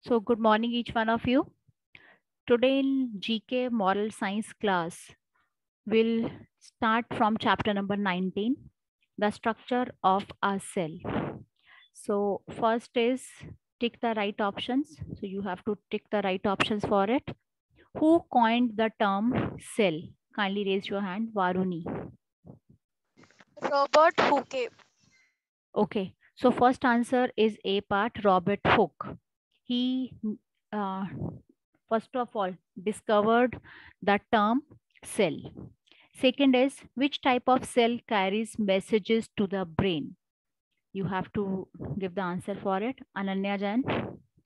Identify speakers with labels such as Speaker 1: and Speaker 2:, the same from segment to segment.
Speaker 1: So good morning, each one of you. Today in GK Moral Science class, we'll start from chapter number 19, the structure of a cell. So first is tick the right options. So you have to tick the right options for it. Who coined the term cell? Kindly raise your hand, Varuni.
Speaker 2: Robert Hooke.
Speaker 1: Okay, so first answer is A part, Robert Hooke. He uh, first of all discovered the term cell. Second is which type of cell carries messages to the brain? You have to give the answer for it. Ananya Jain,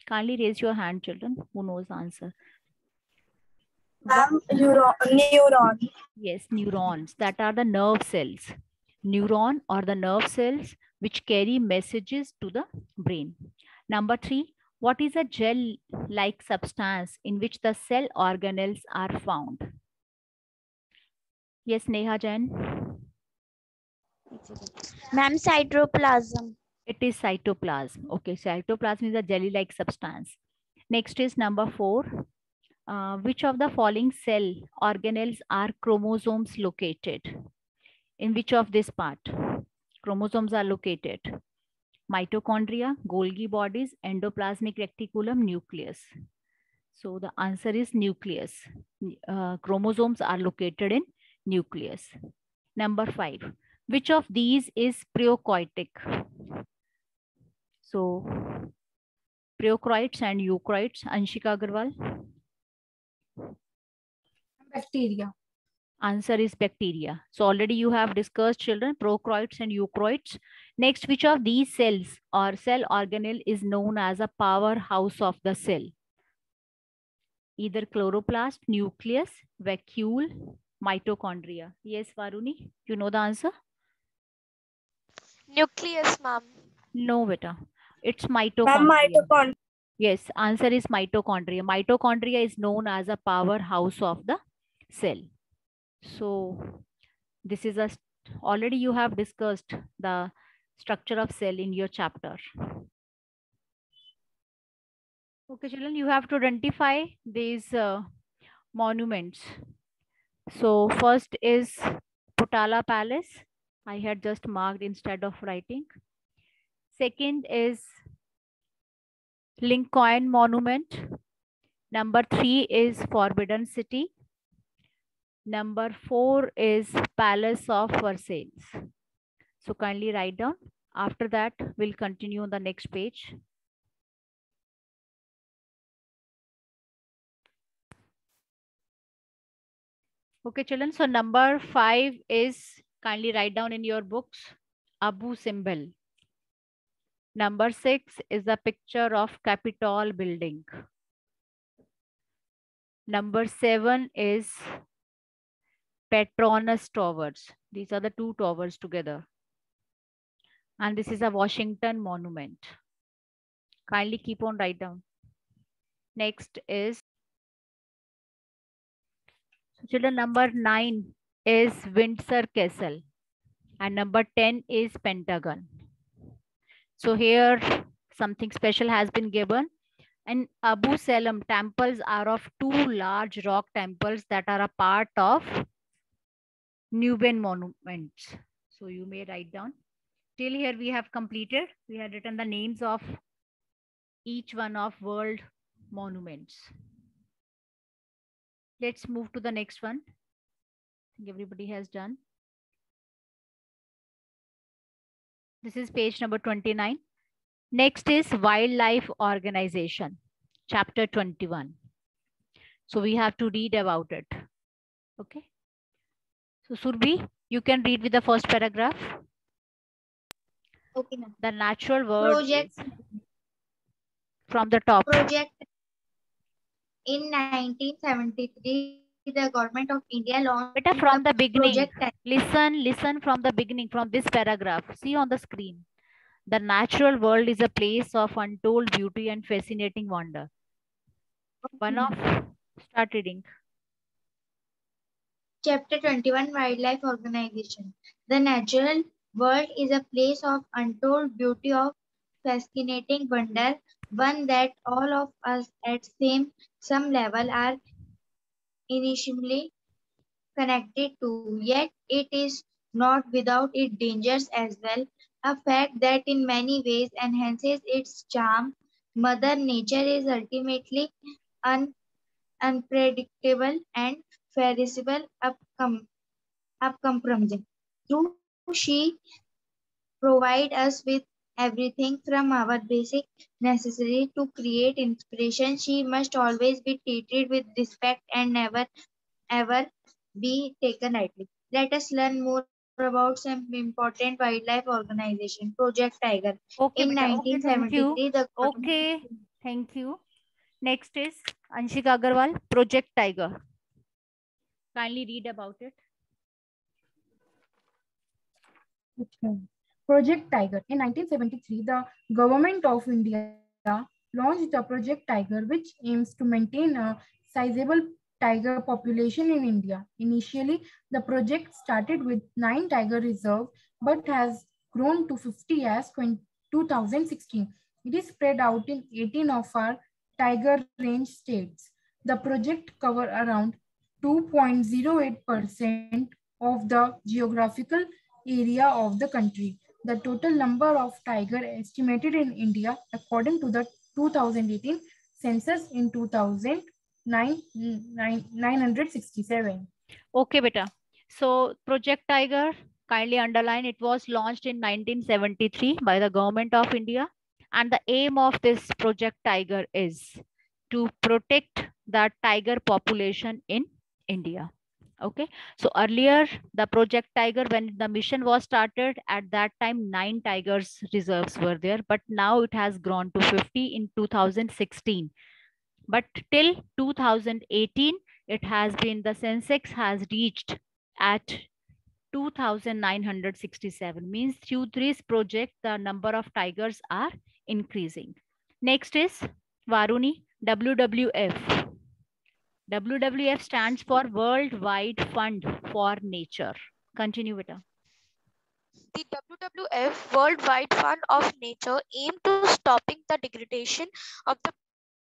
Speaker 1: kindly raise your hand, children, who knows the answer.
Speaker 3: Ma'am, neuron.
Speaker 1: Yes, neurons. That are the nerve cells. Neuron or the nerve cells which carry messages to the brain. Number 3, what is a gel-like substance in which the cell organelles are found? Yes, Neha Jain.
Speaker 4: Ma'am, cytoplasm.
Speaker 1: It is cytoplasm. Okay, cytoplasm is a jelly-like substance. Next is number 4. Which of the following cell organelles are chromosomes located? In which of this part chromosomes are located? Mitochondria, Golgi bodies, endoplasmic reticulum, nucleus. So the answer is nucleus. Chromosomes are located in nucleus. Number 5. Which of these is prokaryotic? So prokaryotes and eukaryotes. Anshika Agarwal.
Speaker 3: Bacteria.
Speaker 1: Answer is bacteria. So already you have discussed, children, prokaryotes and eukaryotes. Next, which of these cells or cell organelle is known as a powerhouse of the cell? Either chloroplast, nucleus, vacuole, mitochondria. Yes, Varuni, you know the answer?
Speaker 2: Nucleus, ma'am.
Speaker 1: No, beta. It's
Speaker 3: Ma'am,
Speaker 1: mitochondria.
Speaker 3: mitochondria.
Speaker 1: Yes, answer is mitochondria. Mitochondria is known as a powerhouse of the cell. So this is already you have discussed the structure of cell in your chapter. Okay, children, you have to identify these monuments. So first is Potala Palace. I had just marked instead of writing. Second is Lincoln Monument. Number 3 is Forbidden City. Number 4 is Palace of Versailles. So kindly write down. After that, we'll continue on the next page. Okay, children. So number 5 is, kindly write down in your books, Abu Simbel. Number 6 is the picture of Capitol building. Number 7 is Petronas Towers. These are the two towers together. And this is a Washington monument. Kindly keep on write down. Next is, so children, number 9 is Windsor Castle. And number 10 is Pentagon. So here something special has been given. And Abu Salam temples are of 2 large rock temples that are a part of Nubian monuments. So you may write down. Till here we have completed. We have written the names of each one of world monuments. Let's move to the next one. I think everybody has done. This is page number 29. Next is Wildlife Organization, chapter 21. So we have to read about it. Okay. So Surbhi, you can read with the first paragraph.
Speaker 4: Okay, ma'am.
Speaker 1: The natural world
Speaker 4: Project
Speaker 1: is from the top.
Speaker 4: Project in 1973, the government of India launched
Speaker 1: Beta, from the beginning.
Speaker 4: Project
Speaker 1: Listen from the beginning, from this paragraph. See on the screen. The natural world is a place of untold beauty and fascinating wonder. One of, start reading.
Speaker 4: Chapter 21, Wildlife Organization. The natural world is a place of untold beauty of fascinating wonder, one that all of us at some level are initially connected to, yet it is not without its dangers as well, a fact that in many ways enhances its charm. Mother Nature is ultimately un- unpredictable and ferocious, uncompromising. Through she provide us with everything from our basic necessary to create inspiration. She must always be treated with respect and never ever be taken lightly. Let us learn more about some important wildlife organization, Project Tiger. In
Speaker 1: Okay, beta. Okay, thank
Speaker 4: 1973,
Speaker 1: you.
Speaker 4: the
Speaker 1: Okay, thank you. Next is Anshika Agarwal, Project Tiger. Kindly read about it.
Speaker 3: Okay. Project Tiger. In 1973, the government of India launched the Project Tiger, which aims to maintain a sizable tiger population in India. Initially, the project started with 9 tiger reserves, but has grown to 50 as 2016. It is spread out in 18 of our tiger range states. The project covers around 2.08% of the geographical area of the country. The total number of tiger estimated in India according to the 2018 census in 967.
Speaker 1: Okay, beta. So Project Tiger, kindly underline, it was launched in 1973 by the government of India. And the aim of this Project Tiger is to protect the tiger population in India. Okay. So earlier, the Project Tiger, when the mission was started, at that time, 9 tigers reserves were there. But now it has grown to 50 in 2016. But till 2018, it has been, the census has reached at 2,967. Means through this project, the number of tigers are increasing. Next is Varuni, WWF. WWF stands for Worldwide Fund for Nature. Continue, Vita.
Speaker 2: The WWF Worldwide Fund of Nature aimed to stopping the degradation of the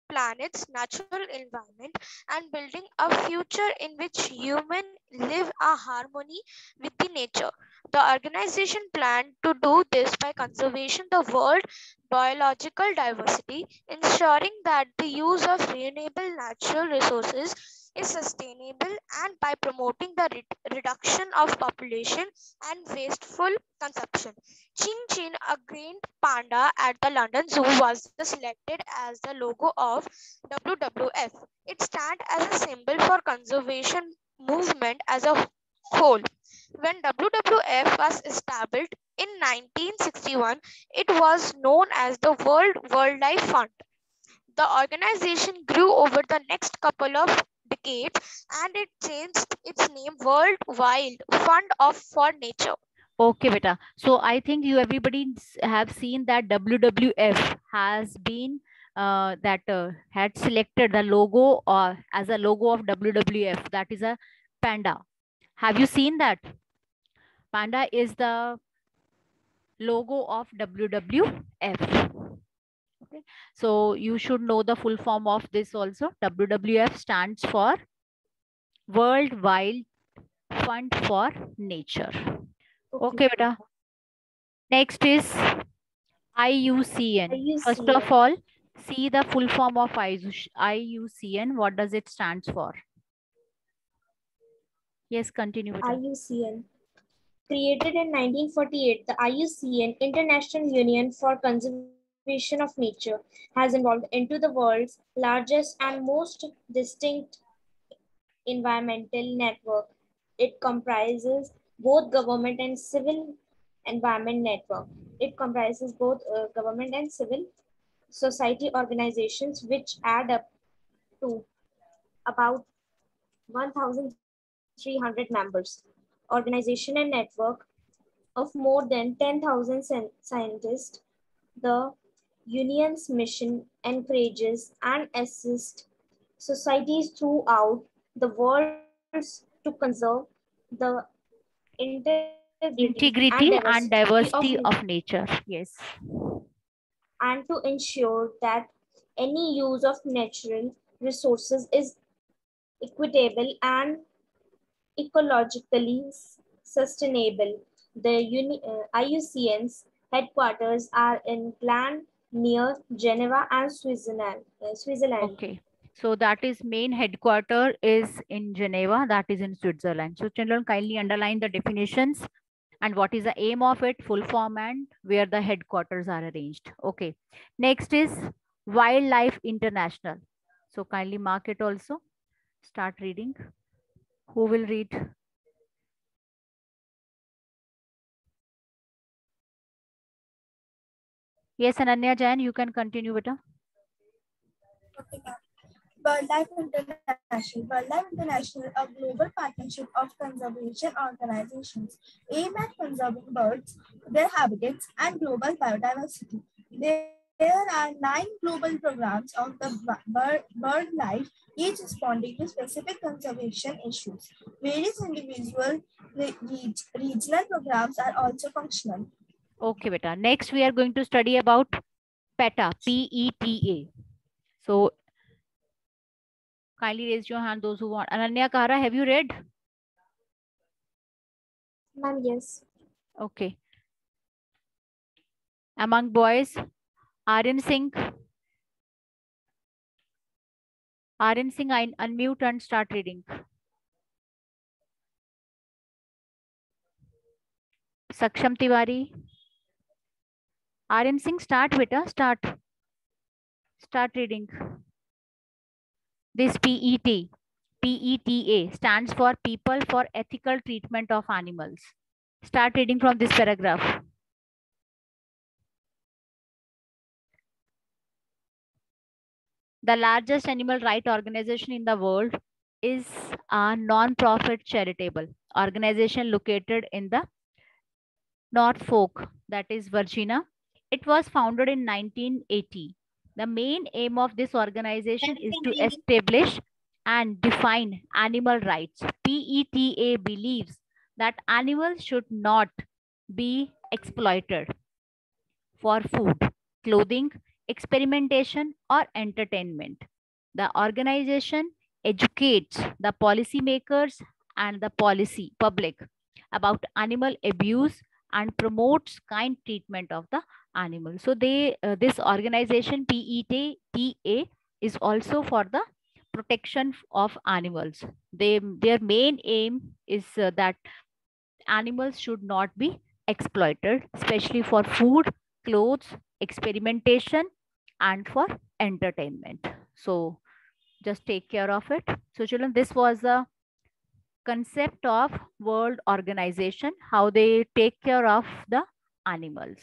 Speaker 2: planet's natural environment and building a future in which humans live a harmony with the nature. The organization planned to do this by conservation the world biological diversity, ensuring that the use of renewable natural resources is sustainable, and by promoting the reduction of population and wasteful consumption. Chin Chin, a green panda at the London Zoo, was selected as the logo of WWF. It stands as a symbol for conservation movement as a whole. When WWF was established in 1961, it was known as the World Wildlife Fund. The organization grew over the next couple of decades and it changed its name World Wild Fund for Nature.
Speaker 1: Okay, beta. So I think you everybody have seen that WWF has been had selected the logo or as a logo of WWF. That is a panda. Have you seen that? Panda is the logo of WWF. Okay. So you should know the full form of this also. WWF stands for World Wild Fund for Nature. Okay, beta. Next is IUCN. First of all, see the full form of IUCN. What does it stands for? Yes, continue. Beta.
Speaker 5: IUCN. Created in 1948, the IUCN, International Union for Conservation of Nature, has evolved into the world's largest and most distinct environmental network. It comprises both government and civil environment network. It comprises both government and civil society organizations, which add up to about 1,300 members. Organization and network of more than 10,000 scientists. The union's mission encourages and assists societies throughout the world to conserve the integrity
Speaker 1: Integrity and diversity of nature. Yes.
Speaker 5: and to ensure that any use of natural resources is equitable and ecologically sustainable. The IUCN's headquarters are in Gland near Geneva and Switzerland.
Speaker 1: Okay. So that is main headquarter is in Geneva, that is in Switzerland. So children, kindly underline the definitions and what is the aim of it, full form, and where the headquarters are arranged. Okay. Next is Wildlife International. So kindly mark it also. Start reading. Who will read? Yes, Ananya Jain, you can continue, beta.
Speaker 6: Okay, ma'am. BirdLife International. BirdLife International, a global partnership of conservation organizations, aim at conserving birds, their habitats, and global biodiversity. There are 9 global programs of the bird life, each responding to specific conservation issues. Various individual regional programs are also functional.
Speaker 1: Okay, beta. Next, we are going to study about PETA, P-E-T-A. So, kindly raise your hand, those who want. Ananya Kara, have you read?
Speaker 5: Ma'am, yes.
Speaker 1: Okay. Among boys, Aryan Singh. Aryan Singh, unmute and start reading. Saksham Tiwari. Aryan Singh, start, beta. Start reading. This PETA stands for People for Ethical Treatment of Animals. Start reading from this paragraph. The largest animal rights organization in the world is a non-profit charitable organization located in the Norfolk, that is Virginia. It was founded in 1980. The main aim of this organization is to establish and define animal rights. PETA believes that animals should not be exploited for food, clothing, experimentation, or entertainment. The organization educates the policymakers and the policy public about animal abuse and promotes kind treatment of the animal. So this organization PETA is also for the protection of animals. Their main aim is that animals should not be exploited, especially for food, clothes, experimentation, and for entertainment. So just take care of it. So children, this was the concept of World Organization, how they take care of the animals.